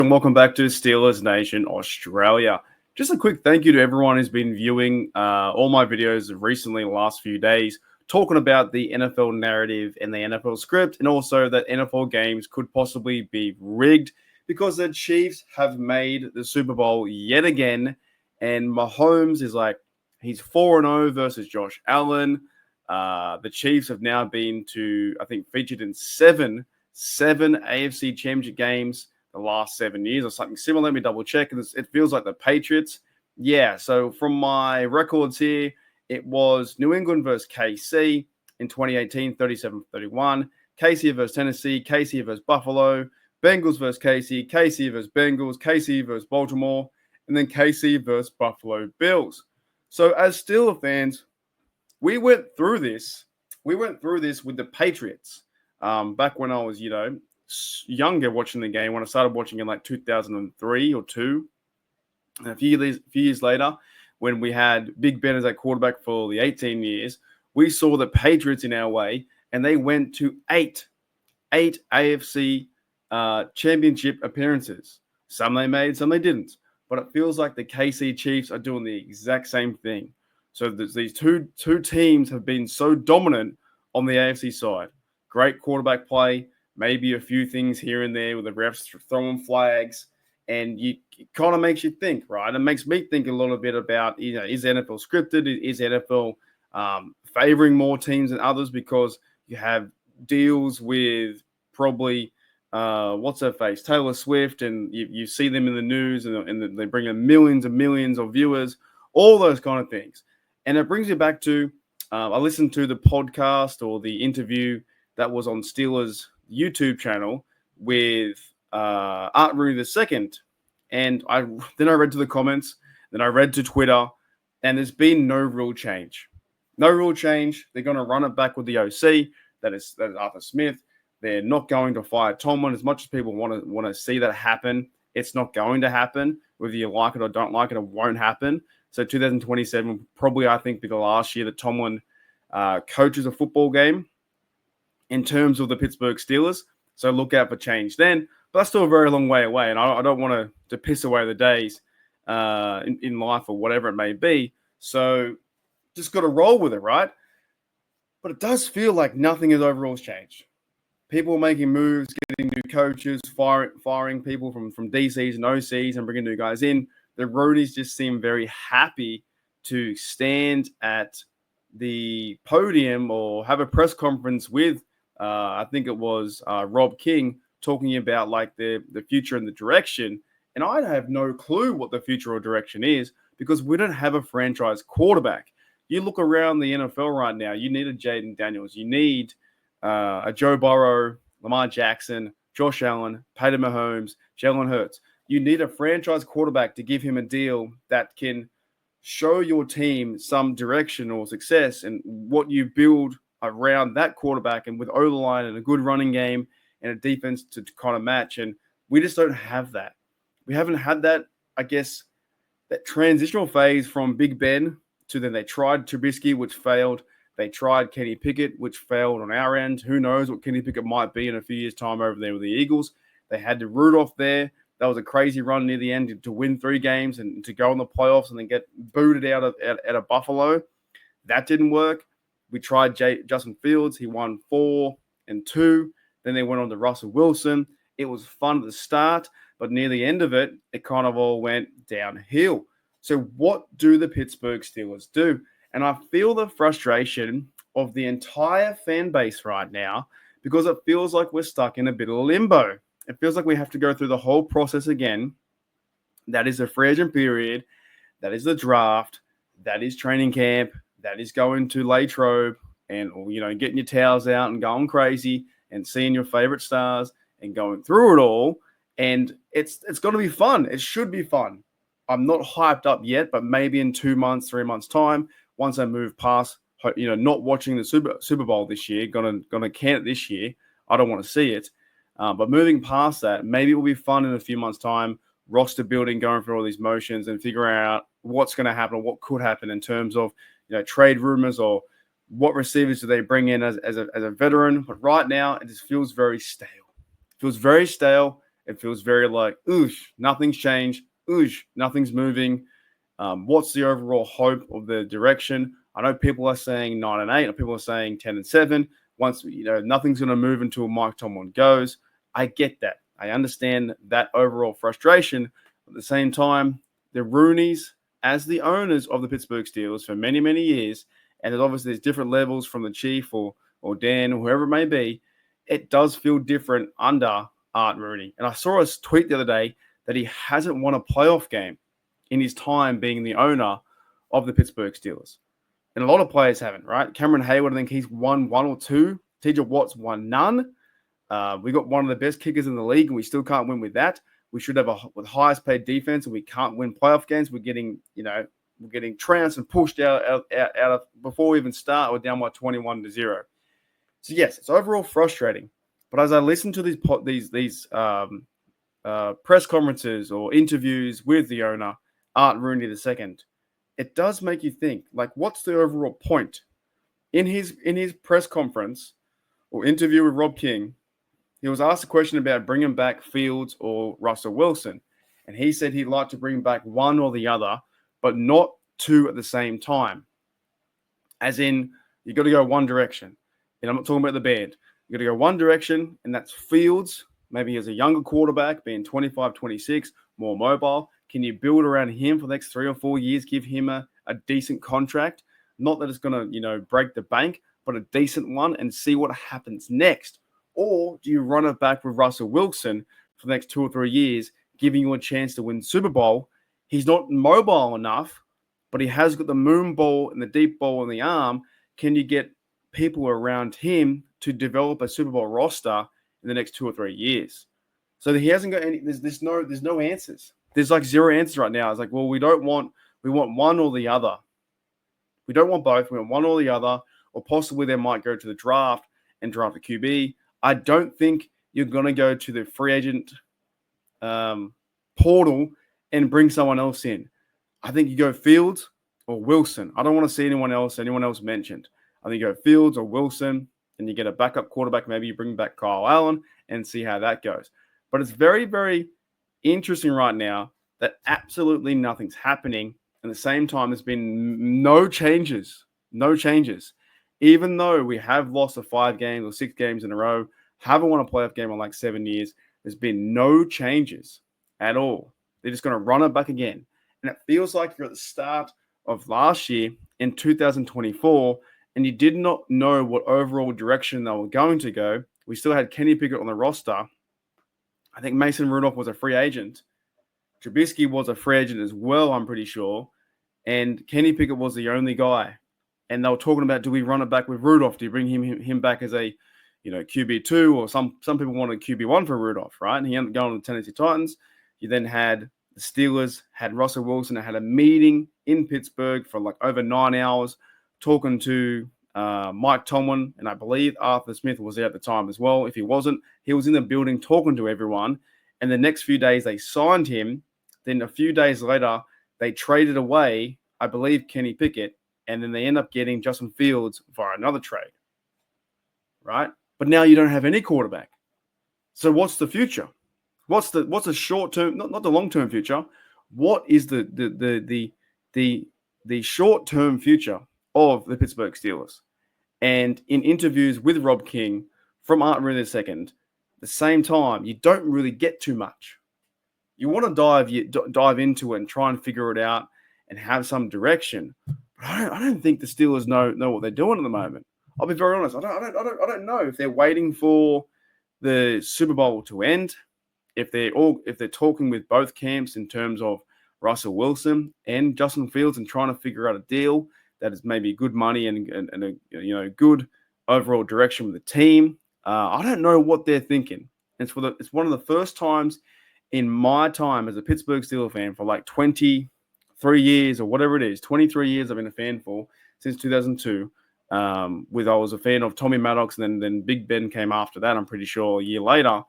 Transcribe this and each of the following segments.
And welcome back to Steelers Nation Australia. Just a quick thank you to everyone who's been viewing all my videos recently in the last few days, talking about the NFL narrative and the NFL script, and also that NFL games could possibly be rigged because the Chiefs have made the Super Bowl yet again. And Mahomes is like, he's 4-0 versus Josh Allen. The Chiefs have now been to, I think, featured in seven AFC Championship games the last 7 years or something similar. Let me double check. It feels like the Patriots. Yeah, so from my records here, it was New England versus KC in 2018, 37-31. KC versus Tennessee, KC versus Buffalo, Bengals versus KC versus Bengals, KC versus Baltimore, and then KC versus Buffalo Bills. So as Steelers fans, we went through this. We went through this with the Patriots back when I was, younger watching the game, when I started watching in like 2003 or 2. And a few years later, when we had Big Ben as our quarterback for the 18 years, we saw the Patriots in our way, and they went to eight AFC championship appearances. Some they made, some they didn't. But it feels like the KC Chiefs are doing the exact same thing. So these two teams have been so dominant on the AFC side. Great quarterback play, maybe a few things here and there with the refs throwing flags, and it kind of makes you think, right? It makes me think a little bit about, is NFL scripted? Is NFL favoring more teams than others because you have deals with probably what's her face, Taylor Swift, and you see them in the news, and they bring in millions and millions of viewers, all those kind of things. And it brings you back to, I listened to the podcast or the interview that was on Steelers' YouTube channel with Art Rooney II. And then I read to the comments, then I read to Twitter, and there's been no real change. No real change. They're going to run it back with the OC. That is Arthur Smith. They're not going to fire Tomlin. As much as people want to see that happen, it's not going to happen. Whether you like it or don't like it, it won't happen. So 2027 probably, I think, be the last year that Tomlin coaches a football game in terms of the Pittsburgh Steelers. So look out for change then. But that's still a very long way away, and I don't want to piss away the days in life or whatever it may be. So just got to roll with it, right? But it does feel like nothing has overall changed. People making moves, getting new coaches, firing people from DCs and OCs and bringing new guys in. The Rooneys just seem very happy to stand at the podium or have a press conference with, I think it was Rob King, talking about like the future and the direction. And I have no clue what the future or direction is because we don't have a franchise quarterback. You look around the NFL right now, you need a Jaden Daniels. You need a Joe Burrow, Lamar Jackson, Josh Allen, Peyton Mahomes, Jalen Hurts. You need a franchise quarterback to give him a deal that can show your team some direction or success and what you build around that quarterback, and with O-line and a good running game and a defense to kind of match. And we just don't have that. We haven't had that, I guess, that transitional phase from Big Ben to then they tried Trubisky, which failed. They tried Kenny Pickett, which failed on our end. Who knows what Kenny Pickett might be in a few years' time over there with the Eagles. They had to Rudolph there. That was a crazy run near the end to win 3 games and to go in the playoffs and then get booted out of Buffalo. That didn't work. We tried Justin Fields. He won 4-2. Then they went on to Russell Wilson. It was fun at the start, but near the end of it, it kind of all went downhill. So what do the Pittsburgh Steelers do? And I feel the frustration of the entire fan base right now because it feels like we're stuck in a bit of limbo. It feels like we have to go through the whole process again. That is the free agent period. That is the draft. That is training camp. That is going to Latrobe and, getting your towels out and going crazy and seeing your favorite stars and going through it all. And it's going to be fun. It should be fun. I'm not hyped up yet, but maybe in 2 months, 3 months' time, once I move past, not watching the Super Bowl this year, gonna can it this year. I don't want to see it. But moving past that, maybe it will be fun in a few months' time, roster building, going through all these motions and figuring out what's going to happen or what could happen in terms of trade rumors or what receivers do they bring in as a veteran. But right now, it just feels very stale. It feels very stale. It feels very like, oosh, nothing's changed. Oosh, nothing's moving. What's the overall hope of the direction? I know people are saying 9-8, or people are saying 10-7. Once nothing's going to move until Mike Tomlin goes. I get that. I understand that overall frustration. At the same time, the Rooneys, as the owners of the Pittsburgh Steelers for many, many years, and there's different levels from the chief or Dan or whoever it may be, it does feel different under Art Rooney. And I saw a tweet the other day that he hasn't won a playoff game in his time being the owner of the Pittsburgh Steelers. And a lot of players haven't, right? Cameron Hayward, I think he's won one or two. TJ Watt's won none. We got one of the best kickers in the league, and we still can't win with that. We should have the highest paid defense, and we can't win playoff games. We're getting trounced and pushed out of before we even start. We're down by 21-0. So yes, it's overall frustrating. But as I listen to these press conferences or interviews with the owner, Art Rooney II, it does make you think, like, what's the overall point? In his press conference or interview with Rob King, he was asked a question about bringing back Fields or Russell Wilson. And he said he'd like to bring back one or the other, but not two at the same time. As in, you got to go one direction. And I'm not talking about the band. You got to go one direction, and that's Fields. Maybe as a younger quarterback, being 25, 26, more mobile. Can you build around him for the next 3 or 4 years, give him a decent contract? Not that it's going to, break the bank, but a decent one, and see what happens next. Or do you run it back with Russell Wilson for the next 2 or 3 years, giving you a chance to win Super Bowl? He's not mobile enough, but he has got the moon ball and the deep ball in the arm. Can you get people around him to develop a Super Bowl roster in the next 2 or 3 years? So he hasn't got any. There's no answers. There's like zero answers right now. It's like, well, we want one or the other. We don't want both. We want one or the other, or possibly they might go to the draft and draft a QB. I don't think you're going to go to the free agent portal and bring someone else in. I think you go Fields or Wilson. I don't want to see anyone else mentioned. I think you go Fields or Wilson, and you get a backup quarterback. Maybe you bring back Kyle Allen and see how that goes. But it's very, very interesting right now that absolutely nothing's happening. At the same time, there's been no changes. Even though we have lost 5 games or 6 games in a row, haven't won a playoff game in like 7 years, there's been no changes at all. They're just going to run it back again. And it feels like you're at the start of last year in 2024, and you did not know what overall direction they were going to go. We still had Kenny Pickett on the roster. I think Mason Rudolph was a free agent. Trubisky was a free agent as well, I'm pretty sure. And Kenny Pickett was the only guy. And they were talking about, do we run it back with Rudolph? Do you bring him back as a QB2? Or some people wanted QB1 for Rudolph, right? And he ended up going to the Tennessee Titans. You then had the Steelers, had Russell Wilson, and had a meeting in Pittsburgh for like over 9 hours talking to Mike Tomlin, and I believe Arthur Smith was there at the time as well. If he wasn't, he was in the building talking to everyone. And the next few days, they signed him. Then a few days later, they traded away, I believe, Kenny Pickett, and then they end up getting Justin Fields via another trade, right? But now you don't have any quarterback. So what's the future? What's the short term, not the long term future? What is the short term future of the Pittsburgh Steelers? And in interviews with Rob King from Art Rooney II, at the same time, you don't really get too much. You want to dive into it and try and figure it out and have some direction. But I don't think the Steelers know what they're doing at the moment. I'll be very honest. I don't know if they're waiting for the Super Bowl to end, if they're talking with both camps in terms of Russell Wilson and Justin Fields and trying to figure out a deal that is maybe good money and a good overall direction with the team. I don't know what they're thinking. It's one of the first times in my time as a Pittsburgh Steelers fan for like 23 years or whatever it is, 23 years I've been a fan for since 2002. I was a fan of Tommy Maddox, and then Big Ben came after that, I'm pretty sure, a year later.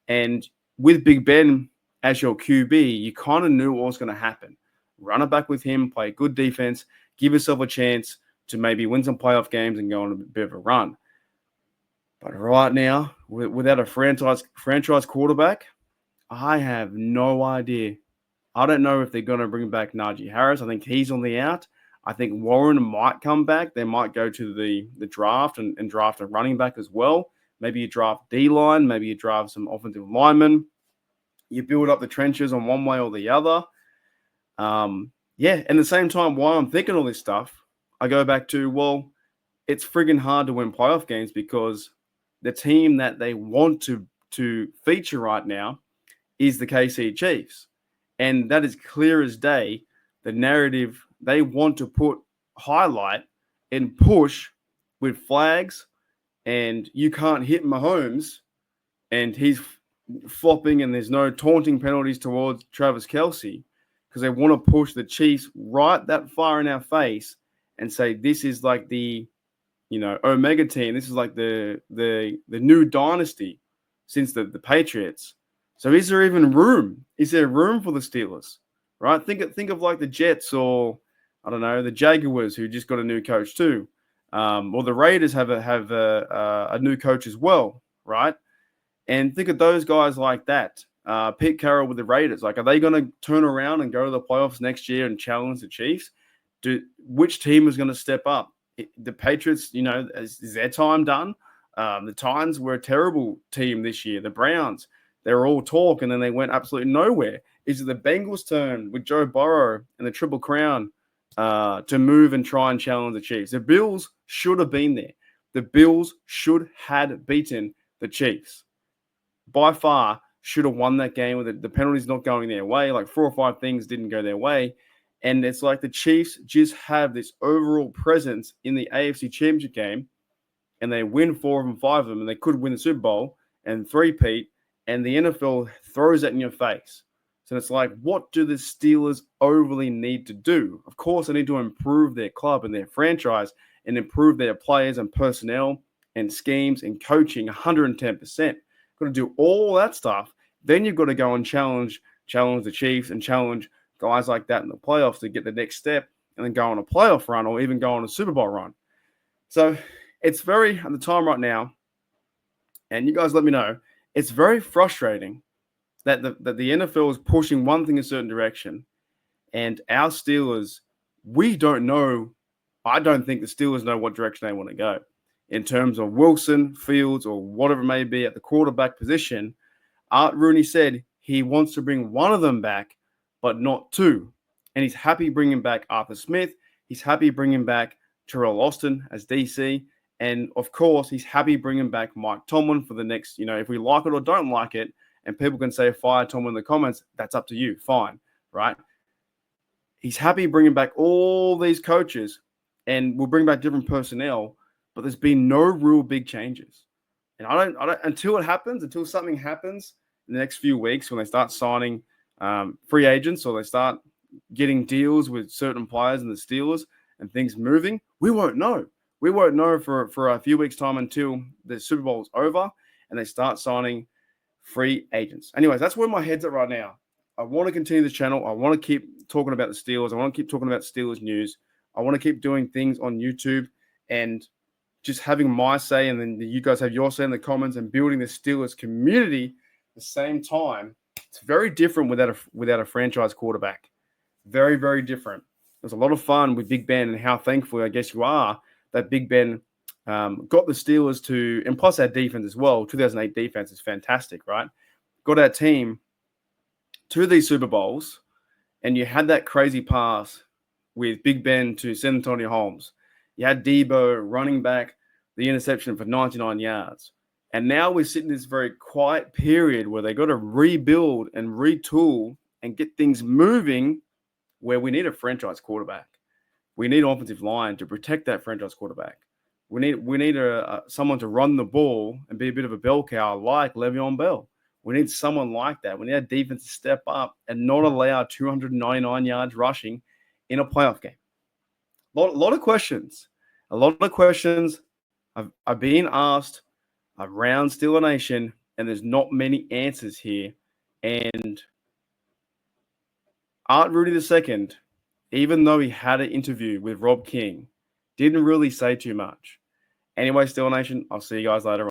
And with Big Ben as your QB, you kind of knew what was going to happen. Run it back with him, play good defense, give yourself a chance to maybe win some playoff games and go on a bit of a run. But right now, without a franchise quarterback, I have no idea. I don't know if they're going to bring back Najee Harris. I think he's on the out. I think Warren might come back. They might go to the draft and draft a running back as well. Maybe you draft D-line. Maybe you draft some offensive linemen. You build up the trenches on one way or the other. Yeah, and at the same time, while I'm thinking all this stuff, I go back to, well, it's friggin' hard to win playoff games because the team that they want to feature right now is the KC Chiefs. And that is clear as day. The narrative they want to highlight and push with flags, and you can't hit Mahomes, and he's flopping, and there's no taunting penalties towards Travis Kelce because they want to push the Chiefs right that far in our face and say this is like the Omega team. This is like the new dynasty since the Patriots. So is there even room? Is there room for the Steelers? Right? Think of like the Jets, or I don't know, the Jaguars, who just got a new coach too, or the Raiders have a new coach as well, right? And think of those guys like that. Pete Carroll with the Raiders. Like, are they going to turn around and go to the playoffs next year and challenge the Chiefs? Which team is going to step up? The Patriots, is their time done? The Titans were a terrible team this year. The Browns, they were all talk, and then they went absolutely nowhere. Is it the Bengals' turn with Joe Burrow and the Triple Crown to move and try and challenge the Chiefs? The Bills should have been there. The Bills should have beaten the Chiefs. By far, should have won that game with the penalties not going their way. Like 4 or 5 things didn't go their way. And it's like the Chiefs just have this overall presence in the AFC Championship game, and they win 4 of them, 5 of them, and they could win the Super Bowl and three-peat, and the NFL throws that in your face. So it's like, what do the Steelers overly need to do? Of course, they need to improve their club and their franchise and improve their players and personnel and schemes and coaching 110%. Got to do all that stuff. Then you've got to go and challenge the Chiefs and challenge guys like that in the playoffs to get the next step and then go on a playoff run or even go on a Super Bowl run. So it's very, at the time right now, and you guys let me know, it's very frustrating that the NFL is pushing one thing in a certain direction, and our Steelers, we don't know. I don't think the Steelers know what direction they want to go in terms of Wilson, Fields, or whatever it may be at the quarterback position. Art Rooney said he wants to bring one of them back, but not 2. And he's happy bringing back Arthur Smith. He's happy bringing back Terrell Austin as DC. And, of course, he's happy bringing back Mike Tomlin for the next, if we like it or don't like it, and people can say fire Tomlin in the comments, that's up to you. Fine, right? He's happy bringing back all these coaches, and we'll bring back different personnel, but there's been no real big changes. And I don't until something happens in the next few weeks when they start signing free agents or they start getting deals with certain players in the Steelers and things moving, we won't know. We won't know for a few weeks' time until the Super Bowl is over and they start signing free agents. Anyways, that's where my head's at right now. I want to continue this channel. I want to keep talking about the Steelers. I want to keep talking about Steelers news. I want to keep doing things on YouTube and just having my say, and then you guys have your say in the comments, and building the Steelers community at the same time. It's very different without a franchise quarterback. Very, very different. It was a lot of fun with Big Ben, and how thankful I guess you are that Big Ben got the Steelers to, and plus our defense as well. 2008 defense is fantastic, right? Got our team to these Super Bowls, and you had that crazy pass with Big Ben to San Antonio Holmes. You had Debo running back the interception for 99 yards. And now we're sitting in this very quiet period where they got to rebuild and retool and get things moving, where we need a franchise quarterback. We need an offensive line to protect that franchise quarterback. We need someone to run the ball and be a bit of a bell cow like Le'Veon Bell. We need someone like that. We need our defense to step up and not allow 299 yards rushing in a playoff game. A lot of questions. A lot of questions are being asked around Steeler Nation, and there's not many answers here. And Art Rooney II, even though he had an interview with Rob King, didn't really say too much. Anyway, Steeler Nation, I'll see you guys later on.